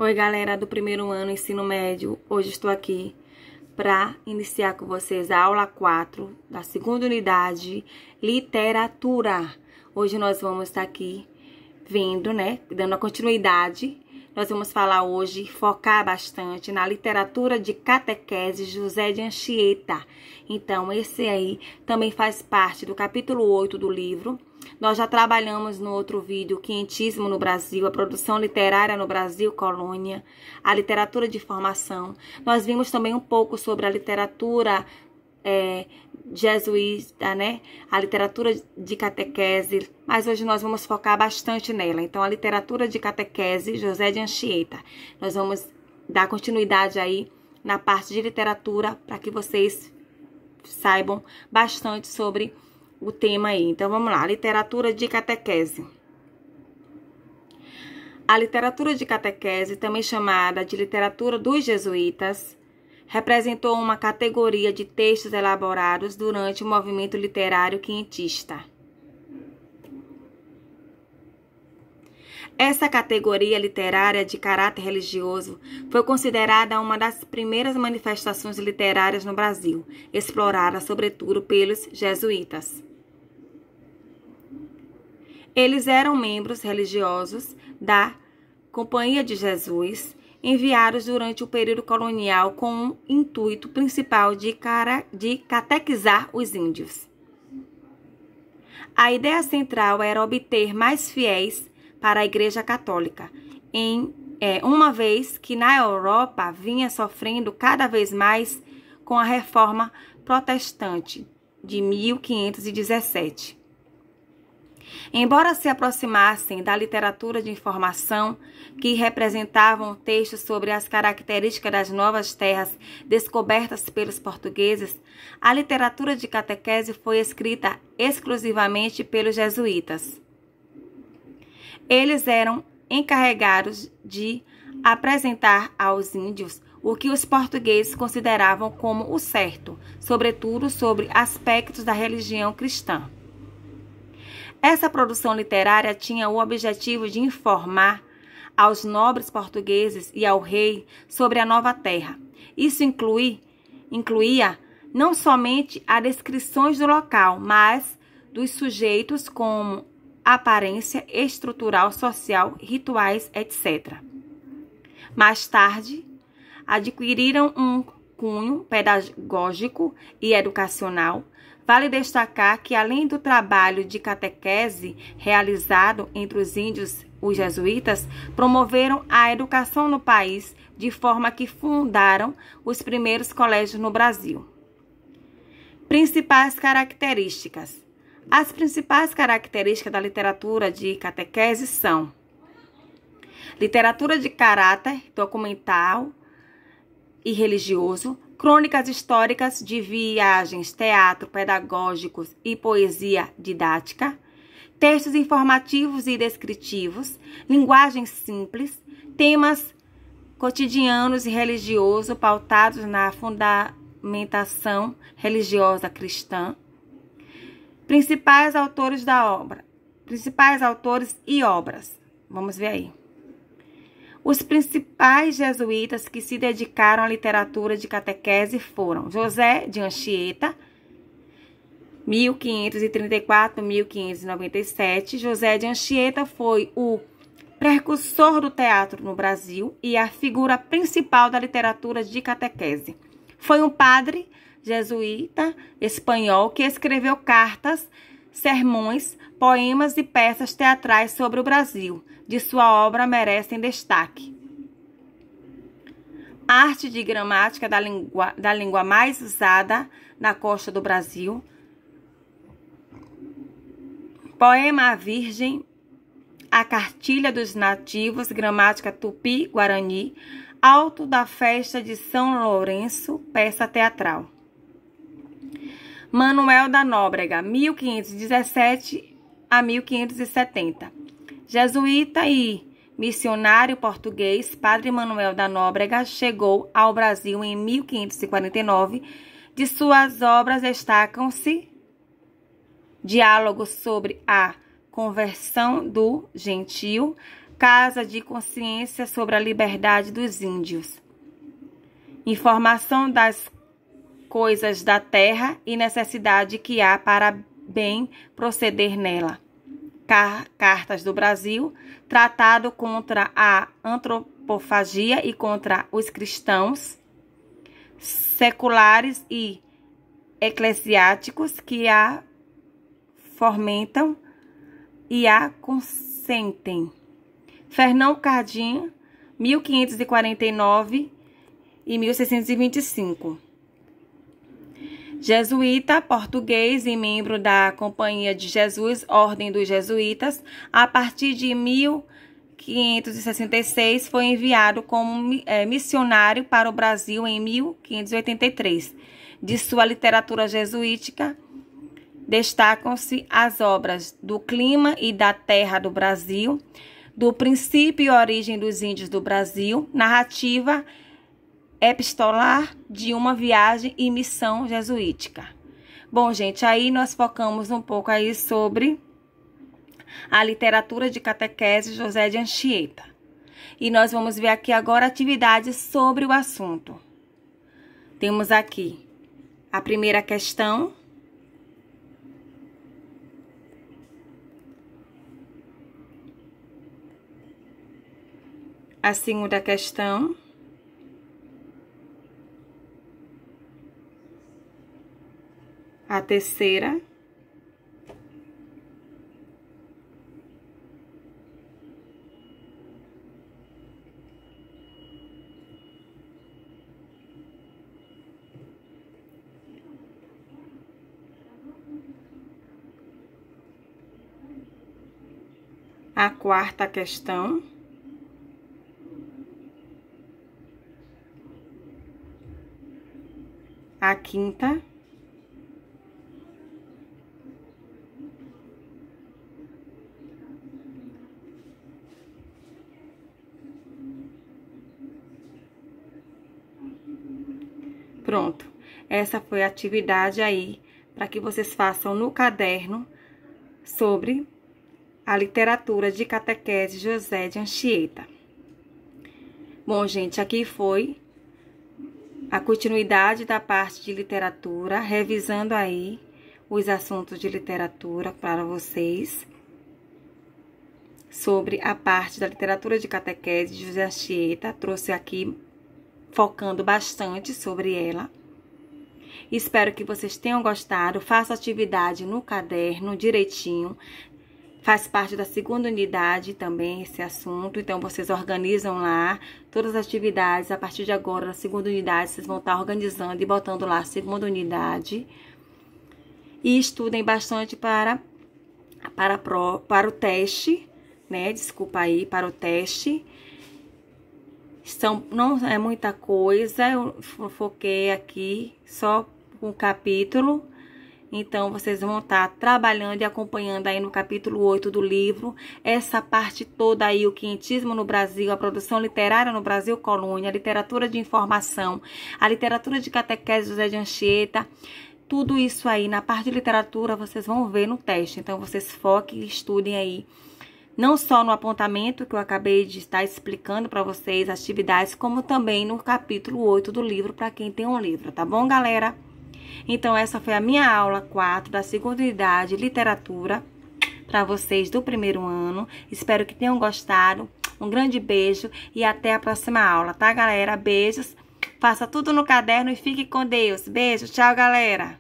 Oi, galera do primeiro ano ensino médio. Hoje estou aqui para iniciar com vocês a aula 4 da segunda unidade, literatura. Hoje nós vamos estar aqui vendo, dando a continuidade. Nós vamos falar hoje, focar bastante na literatura de catequese José de Anchieta. Então, esse aí também faz parte do capítulo 8 do livro. Nós já trabalhamos no outro vídeo, Quinhentismo no Brasil, a produção literária no Brasil, colônia, a literatura de formação. Nós vimos também um pouco sobre a literatura jesuíta, a literatura de catequese, mas hoje nós vamos focar bastante nela. Então, a literatura de catequese, José de Anchieta. Nós vamos dar continuidade aí na parte de literatura para que vocês saibam bastante sobre o tema aí. Então, vamos lá. Literatura de catequese. A literatura de catequese, também chamada de literatura dos jesuítas, representou uma categoria de textos elaborados durante o movimento literário quinhentista. Essa categoria literária de caráter religioso foi considerada uma das primeiras manifestações literárias no Brasil, explorada sobretudo pelos jesuítas. Eles eram membros religiosos da Companhia de Jesus, enviados durante o período colonial com o intuito principal de catequizar os índios. A ideia central era obter mais fiéis para a Igreja Católica, uma vez que na Europa vinha sofrendo cada vez mais com a Reforma Protestante de 1517. Embora se aproximassem da literatura de informação, que representavam textos sobre as características das novas terras descobertas pelos portugueses, a literatura de catequese foi escrita exclusivamente pelos jesuítas. Eles eram encarregados de apresentar aos índios o que os portugueses consideravam como o certo, sobretudo sobre aspectos da religião cristã. Essa produção literária tinha o objetivo de informar aos nobres portugueses e ao rei sobre a nova terra. Isso incluía não somente as descrições do local, mas dos sujeitos como aparência estrutural, social, rituais, etc. Mais tarde, adquiriram um cunho pedagógico e educacional. Vale destacar que, além do trabalho de catequese realizado entre os índios, os jesuítas promoveram a educação no país, de forma que fundaram os primeiros colégios no Brasil. Principais características. As principais características da literatura de catequese são: literatura de caráter documental e religioso, crônicas históricas de viagens, teatro pedagógicos e poesia didática, textos informativos e descritivos, linguagem simples, temas cotidianos e religiosos pautados na fundamentação religiosa cristã. Principais autores da obra. Principais autores e obras. Vamos ver aí. Os principais jesuítas que se dedicaram à literatura de catequese foram José de Anchieta, 1534-1597. José de Anchieta foi o precursor do teatro no Brasil e a figura principal da literatura de catequese. Foi um padre jesuíta espanhol que escreveu cartas, sermões, poemas e peças teatrais sobre o Brasil. De sua obra merecem destaque: Arte de Gramática da língua mais usada na costa do Brasil, Poema à Virgem, A Cartilha dos Nativos, Gramática Tupi-Guarani, Auto da Festa de São Lourenço, peça teatral. Manuel da Nóbrega, 1517 a 1570. Jesuíta e missionário português, Padre Manuel da Nóbrega chegou ao Brasil em 1549. De suas obras destacam-se Diálogos sobre a conversão do gentio, Casa de Consciência sobre a Liberdade dos Índios. Informação das coisas da terra e necessidade que há para bem proceder nela. Cartas do Brasil, Tratado contra a Antropofagia e contra os cristãos seculares e eclesiásticos que a fomentam e a consentem. Fernão Cardim, 1549 e 1625. Jesuíta, português e membro da Companhia de Jesus, Ordem dos Jesuítas, a partir de 1566 foi enviado como missionário para o Brasil em 1583. De sua literatura jesuítica, destacam-se as obras do Clima e da Terra do Brasil, do Princípio e Origem dos Índios do Brasil, narrativa epistolar de uma viagem e missão jesuítica. Bom, gente, aí nós focamos um pouco aí sobre a literatura de catequese José de Anchieta. E nós vamos ver aqui agora atividades sobre o assunto. Temos aqui a primeira questão. A segunda questão. A terceira. A quarta questão. A quinta. Pronto, essa foi a atividade aí para que vocês façam no caderno sobre a literatura de catequese José de Anchieta. Bom, gente, aqui foi a continuidade da parte de literatura, revisando aí os assuntos de literatura para vocês sobre a parte da literatura de catequese de José Anchieta. Trouxe aqui focando bastante sobre ela. Espero que vocês tenham gostado. Faça atividade no caderno direitinho. Faz parte da segunda unidade também esse assunto. Então, vocês organizam lá todas as atividades. A partir de agora, na segunda unidade, vocês vão estar organizando e botando lá a segunda unidade. E estudem bastante para o teste, né? Desculpa aí, para o teste. Não é muita coisa, eu foquei aqui só um capítulo. Então, vocês vão estar trabalhando e acompanhando aí no capítulo 8 do livro, essa parte toda aí, o quinhentismo no Brasil, a produção literária no Brasil colônia, a literatura de informação, a literatura de catequese José de Anchieta, tudo isso aí na parte de literatura vocês vão ver no teste. Então, vocês foquem e estudem aí, não só no apontamento que eu acabei de estar explicando para vocês, as atividades, como também no capítulo 8 do livro, para quem tem um livro, tá bom, galera? Então, essa foi a minha aula 4 da segunda unidade, literatura, para vocês do primeiro ano. Espero que tenham gostado. Um grande beijo e até a próxima aula, tá, galera? Beijos. Faça tudo no caderno e fique com Deus. Beijo, tchau, galera.